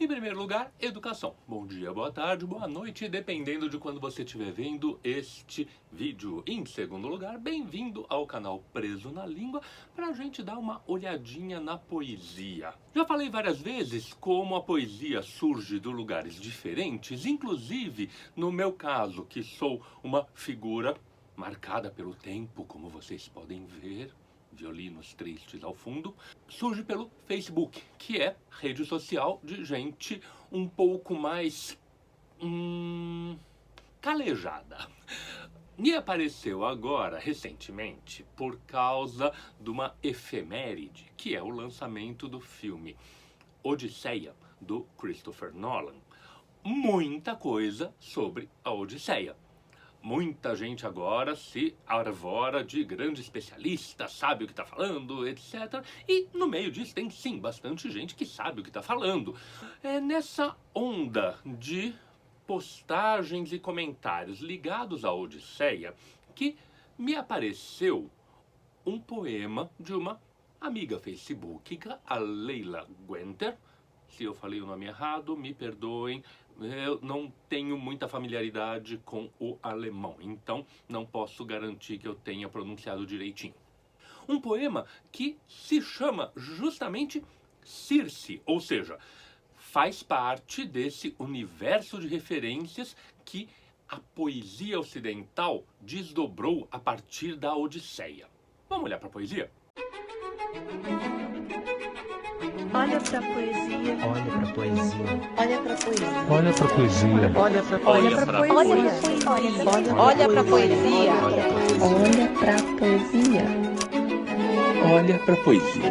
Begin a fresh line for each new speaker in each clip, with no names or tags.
Em primeiro lugar, educação. Bom dia, boa tarde, boa noite, dependendo de quando você estiver vendo este vídeo. Em segundo lugar, bem-vindo ao canal Preso na Língua, para a gente dar uma olhadinha na poesia. Já falei várias vezes como a poesia surge de lugares diferentes, inclusive no meu caso, que sou uma figura marcada pelo tempo, como vocês podem ver, violinos tristes ao fundo, surge pelo Facebook, que é rede social de gente um pouco mais calejada. Me apareceu agora, recentemente, por causa de uma efeméride, que é o lançamento do filme Odisseia, do Christopher Nolan. Muita coisa sobre a Odisseia. Muita gente agora se arvora de grande especialista, sabe o que está falando, etc. E no meio disso tem sim bastante gente que sabe o que está falando. É nessa onda de postagens e comentários ligados à Odisseia que me apareceu um poema de uma amiga facebookica, a Leila Guenter. Se eu falei o nome errado, me perdoem. Eu não tenho muita familiaridade com o alemão, então não posso garantir que eu tenha pronunciado direitinho. Um poema que se chama justamente Circe, ou seja, faz parte desse universo de referências que a poesia ocidental desdobrou a partir da Odisseia. Vamos olhar para a poesia?
Olha pra poesia.
Olha pra poesia.
Olha pra poesia.
Olha pra poesia.
Olha pra poesia.
Olha pra poesia.
Olha pra poesia.
Olha para a poesia.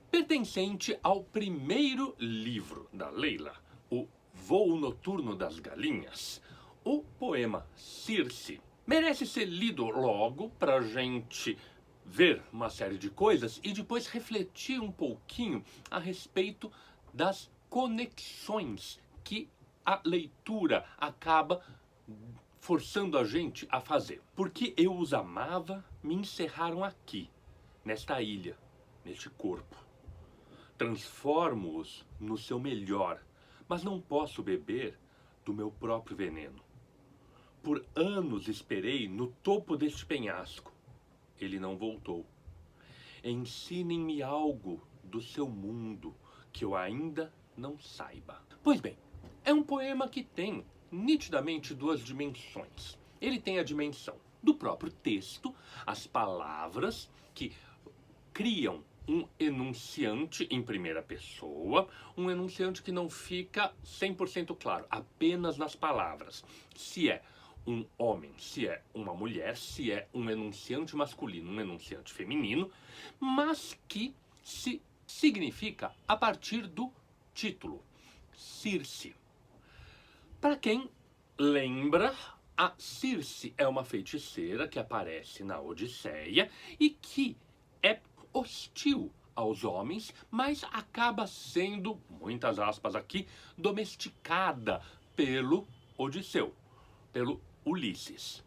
Pertencente ao primeiro livro da Leila, O Voo Noturno das Galinhas, o poema Circe merece ser lido logo para a gente ver uma série de coisas e depois refletir um pouquinho a respeito das conexões que a leitura acaba forçando a gente a fazer. Porque eu os amava, me encerraram aqui, nesta ilha, neste corpo. Transformo-os no seu melhor, mas não posso beber do meu próprio veneno. Por anos esperei no topo deste penhasco. Ele não voltou. Ensinem-me algo do seu mundo que eu ainda não saiba. Pois bem, é um poema que tem nitidamente duas dimensões. Ele tem a dimensão do próprio texto, as palavras que criam um enunciante em primeira pessoa, um enunciante que não fica 100% claro, apenas nas palavras. Se é um homem, se é uma mulher, se é um enunciante masculino, um enunciante feminino, mas que se significa a partir do título, Circe. Para quem lembra, a Circe é uma feiticeira que aparece na Odisseia e que é hostil aos homens, mas acaba sendo, muitas aspas aqui, domesticada pelo Odisseu, pelo Ulisses.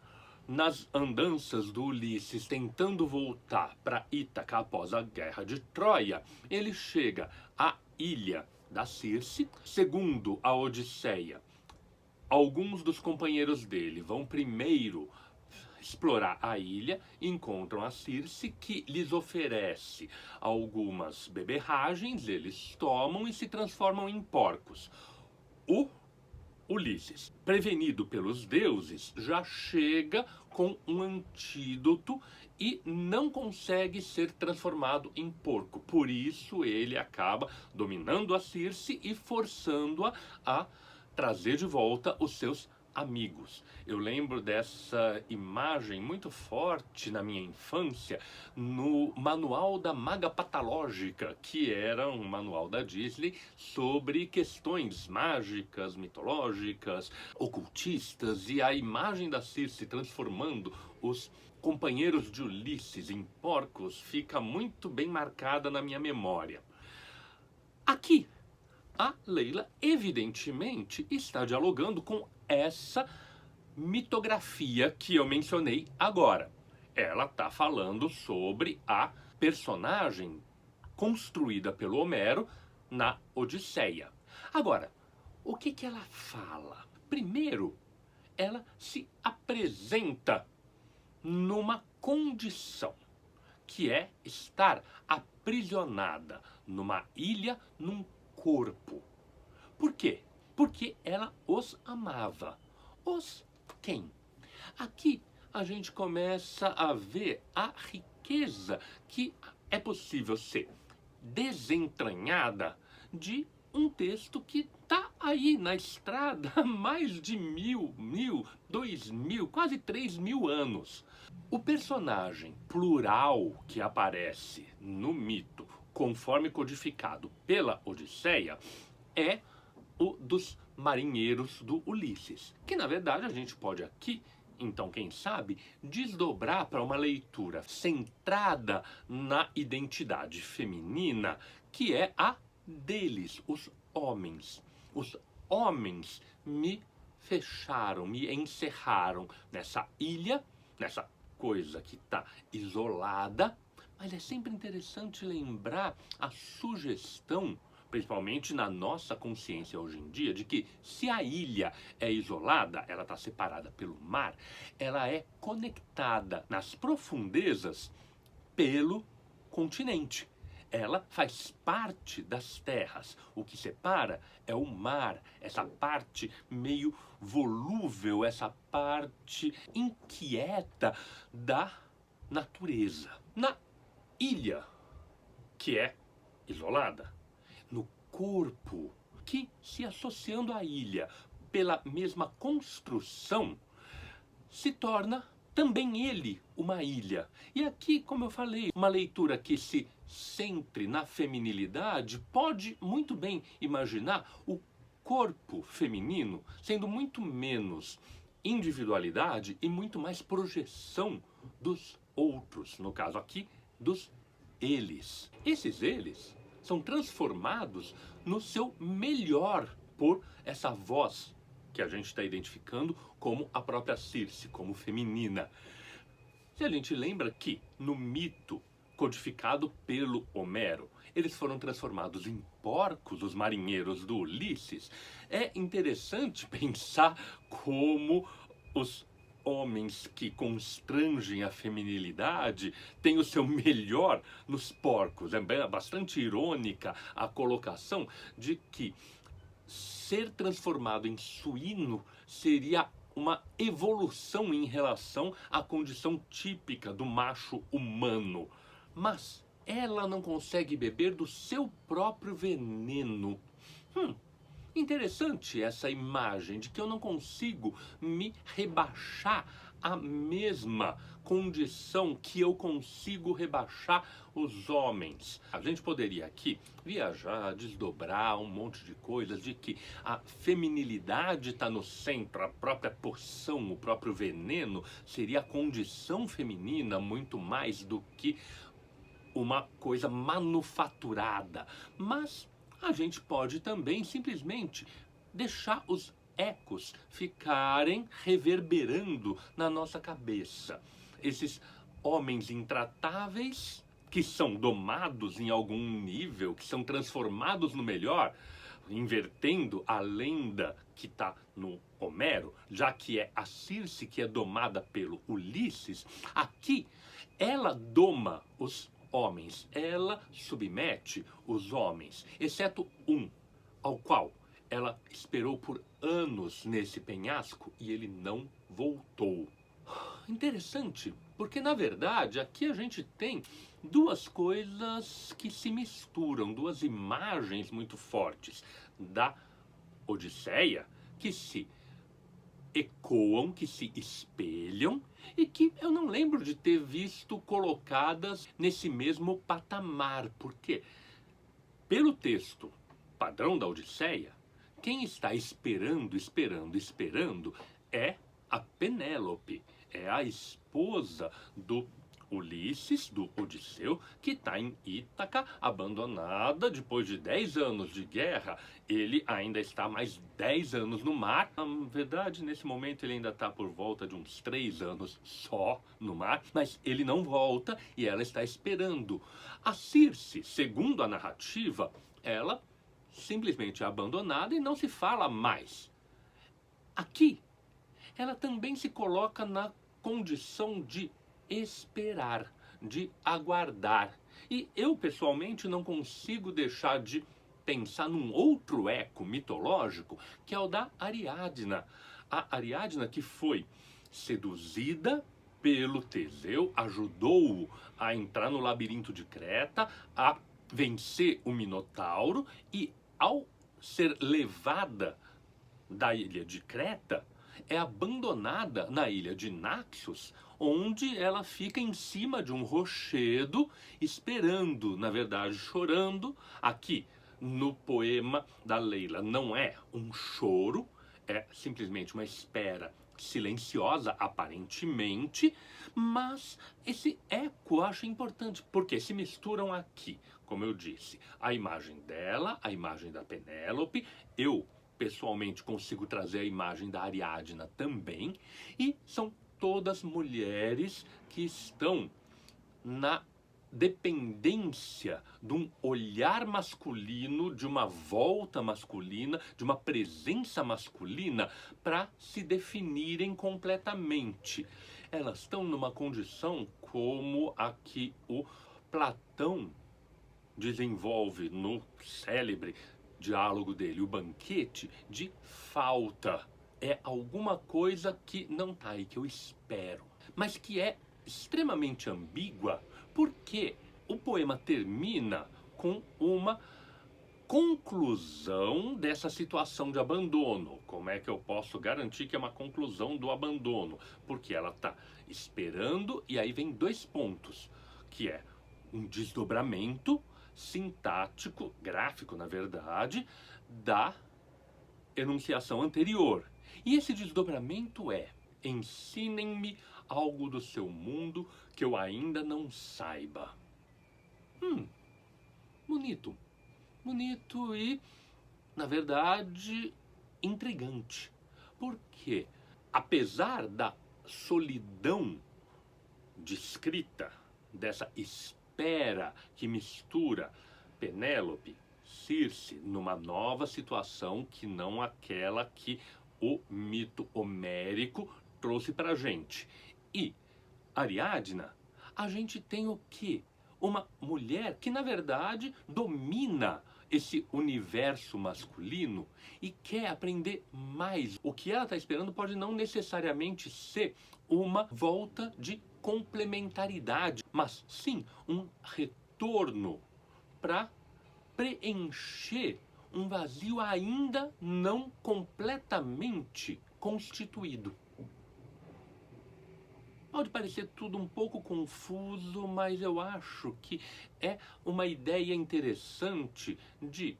Nas andanças do Ulisses tentando voltar para Ítaca após a guerra de Troia, ele chega à ilha da Circe. Segundo a Odisseia, alguns dos companheiros dele vão primeiro explorar a ilha, encontram a Circe, que lhes oferece algumas beberragens, eles tomam e se transformam em porcos. O Ulisses, prevenido pelos deuses, já chega com um antídoto e não consegue ser transformado em porco. Por isso ele acaba dominando a Circe e forçando-a a trazer de volta os seus amigos. Eu lembro dessa imagem muito forte na minha infância no Manual da Maga Patológica, que era um manual da Disney sobre questões mágicas, mitológicas, ocultistas, e a imagem da Circe transformando os companheiros de Ulisses em porcos fica muito bem marcada na minha memória. Aqui, a Leila, evidentemente, está dialogando com essa mitografia que eu mencionei agora. Ela está falando sobre a personagem construída pelo Homero na Odisseia. Agora, o que ela fala? Primeiro, ela se apresenta numa condição, que é estar aprisionada numa ilha, num corpo. Por quê? Porque ela os amava. Os quem? Aqui a gente começa a ver a riqueza que é possível ser desentranhada de um texto que está aí na estrada há mais de 2.000, quase 3.000 anos. O personagem plural que aparece no mito, conforme codificado pela Odisseia, é o dos marinheiros do Ulisses, que na verdade a gente pode aqui, então quem sabe, desdobrar para uma leitura centrada na identidade feminina, que é a deles, os homens. Os homens me fecharam, me encerraram nessa ilha, nessa coisa que está isolada, mas é sempre interessante lembrar a sugestão, principalmente na nossa consciência hoje em dia, de que se a ilha é isolada, ela está separada pelo mar, ela é conectada nas profundezas pelo continente. Ela faz parte das terras. O que separa é o mar, essa parte meio volúvel, essa parte inquieta da natureza. Na ilha, que é isolada, no corpo, que se associando à ilha pela mesma construção, se torna também ele uma ilha. E aqui, como eu falei, uma leitura que se centre na feminilidade pode muito bem imaginar o corpo feminino sendo muito menos individualidade e muito mais projeção dos outros, no caso aqui, dos eles. Esses eles são transformados no seu melhor por essa voz que a gente está identificando como a própria Circe, como feminina. Se a gente lembra que no mito codificado pelo Homero, eles foram transformados em porcos, os marinheiros do Ulisses, é interessante pensar como os homens que constrangem a feminilidade têm o seu melhor nos porcos. É bastante irônica a colocação de que ser transformado em suíno seria uma evolução em relação à condição típica do macho humano. Mas ela não consegue beber do seu próprio veneno. Interessante essa imagem de que eu não consigo me rebaixar à mesma condição que eu consigo rebaixar os homens. A gente poderia aqui viajar, desdobrar um monte de coisas, de que a feminilidade está no centro, a própria porção, o próprio veneno seria a condição feminina muito mais do que uma coisa manufaturada. Mas a gente pode também simplesmente deixar os ecos ficarem reverberando na nossa cabeça. Esses homens intratáveis que são domados em algum nível, que são transformados no melhor, invertendo a lenda que está no Homero, já que é a Circe que é domada pelo Ulisses, aqui ela doma os homens, ela submete os homens, exceto um, ao qual ela esperou por anos nesse penhasco e ele não voltou. Interessante, porque na verdade aqui a gente tem duas coisas que se misturam, duas imagens muito fortes da Odisseia que se ecoam, que se espelham e que eu não lembro de ter visto colocadas nesse mesmo patamar. Por quê? Pelo texto padrão da Odisseia, quem está esperando é a Penélope, é a esposa do Ulisses, do Odisseu, que está em Ítaca, abandonada depois de 10 anos de guerra. Ele ainda está mais 10 anos no mar. Na verdade, nesse momento ele ainda está por volta de uns 3 anos só no mar, mas ele não volta e ela está esperando. A Circe, segundo a narrativa, ela simplesmente é abandonada e não se fala mais. Aqui, ela também se coloca na condição de esperar, de aguardar. E eu, pessoalmente, não consigo deixar de pensar num outro eco mitológico, que é o da Ariadna. A Ariadna que foi seduzida pelo Teseu, ajudou-o a entrar no labirinto de Creta, a vencer o Minotauro e, ao ser levada da ilha de Creta, é abandonada na ilha de Naxos, onde ela fica em cima de um rochedo, esperando, na verdade chorando. Aqui, no poema da Leila, não é um choro, é simplesmente uma espera silenciosa, aparentemente, mas esse eco eu acho importante, porque se misturam aqui, como eu disse, a imagem dela, a imagem da Penélope, eu pessoalmente consigo trazer a imagem da Ariadna também, e são todas mulheres que estão na dependência de um olhar masculino, de uma volta masculina, de uma presença masculina para se definirem completamente. Elas estão numa condição como a que o Platão desenvolve no célebre diálogo dele, o banquete, de falta. É alguma coisa que não tá aí, que eu espero, mas que é extremamente ambígua, porque o poema termina com uma conclusão dessa situação de abandono. Como é que eu posso garantir que é uma conclusão do abandono? Porque ela está esperando, e aí vem 2 pontos, que é um desdobramento sintático, gráfico na verdade, da enunciação anterior. E esse desdobramento é: ensinem-me algo do seu mundo que eu ainda não saiba. Bonito. Bonito e, na verdade, intrigante. Porque, apesar da solidão descrita, dessa espera que mistura Penélope, Circe, numa nova situação que não aquela que o mito homérico trouxe pra gente, e Ariadna, a gente tem o quê? Uma mulher que, na verdade, domina esse universo masculino e quer aprender mais. O que ela está esperando pode não necessariamente ser uma volta de complementaridade, mas sim um retorno para preencher um vazio ainda não completamente constituído. Pode parecer tudo um pouco confuso, mas eu acho que é uma ideia interessante de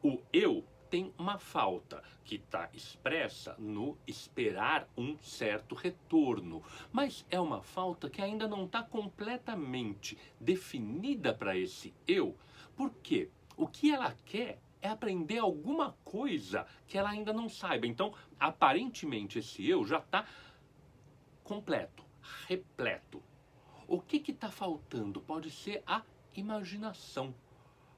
o eu tem uma falta que está expressa no esperar um certo retorno, mas é uma falta que ainda não está completamente definida para esse eu, porque o que ela quer é aprender alguma coisa que ela ainda não saiba. Então, aparentemente, esse eu já está completo, repleto. O que está faltando? Pode ser a imaginação.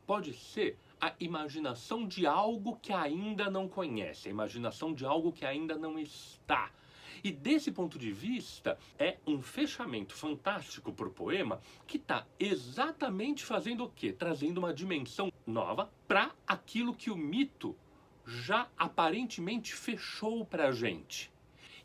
Pode ser a imaginação de algo que ainda não conhece, a imaginação de algo que ainda não está. E desse ponto de vista, é um fechamento fantástico para o poema, que está exatamente fazendo o quê? Trazendo uma dimensão nova para aquilo que o mito já aparentemente fechou para a gente.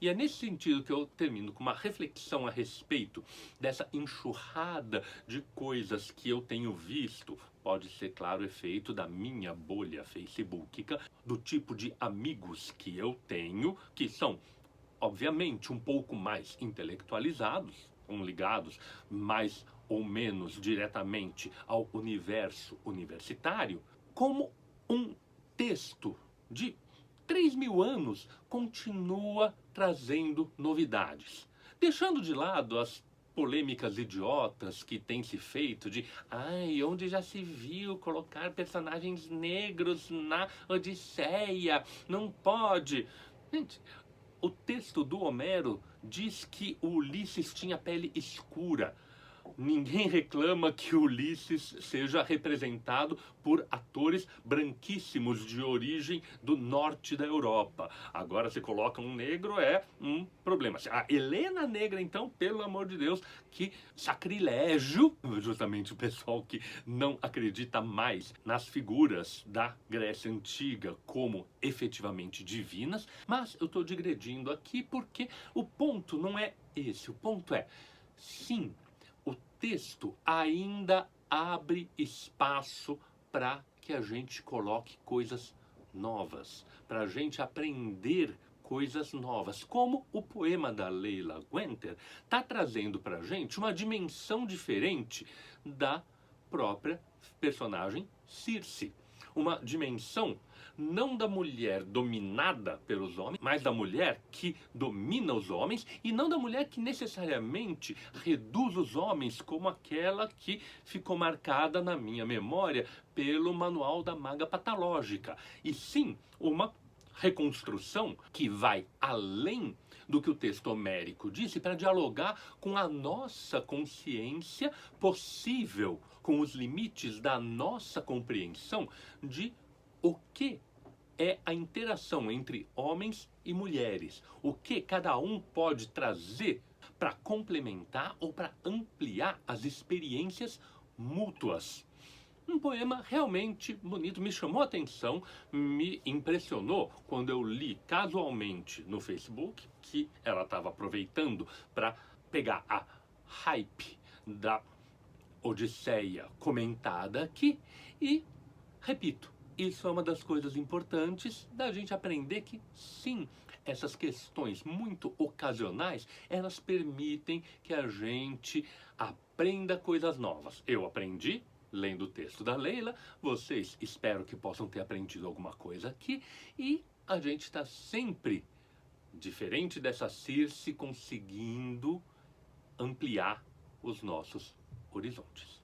E é nesse sentido que eu termino com uma reflexão a respeito dessa enxurrada de coisas que eu tenho visto. Pode ser, claro, efeito da minha bolha facebookica, do tipo de amigos que eu tenho, que são, obviamente, um pouco mais intelectualizados, ligados mais ou menos diretamente ao universo universitário, como um texto de 3.000 anos continua trazendo novidades, deixando de lado as polêmicas idiotas que tem se feito de ai, onde já se viu colocar personagens negros na Odisseia? Não pode. Gente, o texto do Homero diz que o Ulisses tinha pele escura. Ninguém reclama que Ulisses seja representado por atores branquíssimos de origem do norte da Europa. Agora, se coloca um negro, é um problema. A Helena negra, então, pelo amor de Deus, que sacrilégio! Justamente o pessoal que não acredita mais nas figuras da Grécia Antiga como efetivamente divinas. Mas eu estou digredindo aqui porque o ponto não é esse. O ponto é, sim, o texto ainda abre espaço para que a gente coloque coisas novas, para a gente aprender coisas novas, como o poema da Leila Guenther está trazendo para a gente uma dimensão diferente da própria personagem Circe. Uma dimensão não da mulher dominada pelos homens, mas da mulher que domina os homens, e não da mulher que necessariamente reduz os homens, como aquela que ficou marcada na minha memória pelo Manual da Maga Patológica, e sim uma reconstrução que vai além do que o texto homérico disse para dialogar com a nossa consciência possível, com os limites da nossa compreensão de o que é a interação entre homens e mulheres, o que cada um pode trazer para complementar ou para ampliar as experiências mútuas. Um poema realmente bonito, me chamou a atenção, me impressionou quando eu li casualmente no Facebook que ela estava aproveitando para pegar a hype da Odisseia comentada aqui e, repito, isso é uma das coisas importantes da gente aprender que, sim, essas questões muito ocasionais, elas permitem que a gente aprenda coisas novas. Eu aprendi lendo o texto da Leila, vocês espero que possam ter aprendido alguma coisa aqui, e a gente está sempre, diferente dessa Circe, conseguindo ampliar os nossos horizontes.